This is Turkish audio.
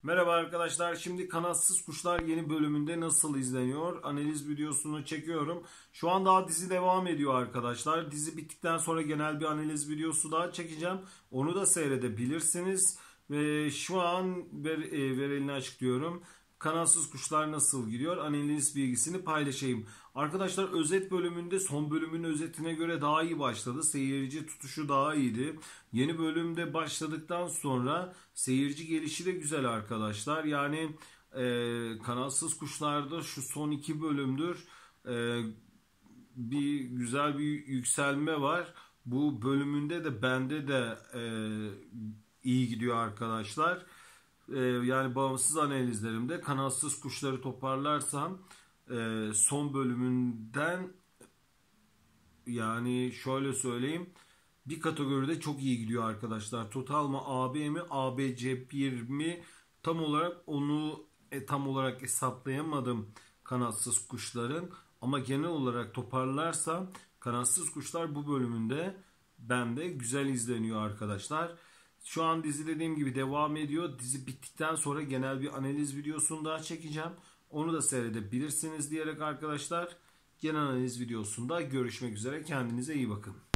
Merhaba arkadaşlar. Şimdi Kanatsız Kuşlar yeni bölümünde nasıl izleniyor? Analiz videosunu çekiyorum. Şu an daha dizi devam ediyor arkadaşlar. Dizi bittikten sonra genel bir analiz videosu daha çekeceğim. Onu da seyredebilirsiniz. Ve şu an ver elini açıklıyorum. Kanatsız Kuşlar nasıl gidiyor? Analiz bilgisini paylaşayım. Arkadaşlar özet bölümünde son bölümün özetine göre daha iyi başladı. Seyirci tutuşu daha iyiydi. Yeni bölümde başladıktan sonra seyirci gelişi de güzel arkadaşlar. Yani Kanatsız Kuşlar'da şu son iki bölümdür bir güzel bir yükselme var. Bu bölümünde de bende de iyi gidiyor arkadaşlar. Yani bağımsız analizlerimde Kanatsız Kuşları toparlarsam son bölümünden yani şöyle söyleyeyim bir kategoride çok iyi gidiyor arkadaşlar. Total mı AB mi ABC 1 mi tam olarak onu tam olarak hesaplayamadım Kanatsız Kuşların. Ama genel olarak toparlarsam Kanatsız Kuşlar bu bölümünde bende güzel izleniyor arkadaşlar. Şu an dizi dediğim gibi devam ediyor. Dizi bittikten sonra genel bir analiz videosunu daha çekeceğim. Onu da seyredebilirsiniz diyerek arkadaşlar genel analiz videosunda görüşmek üzere. Kendinize iyi bakın.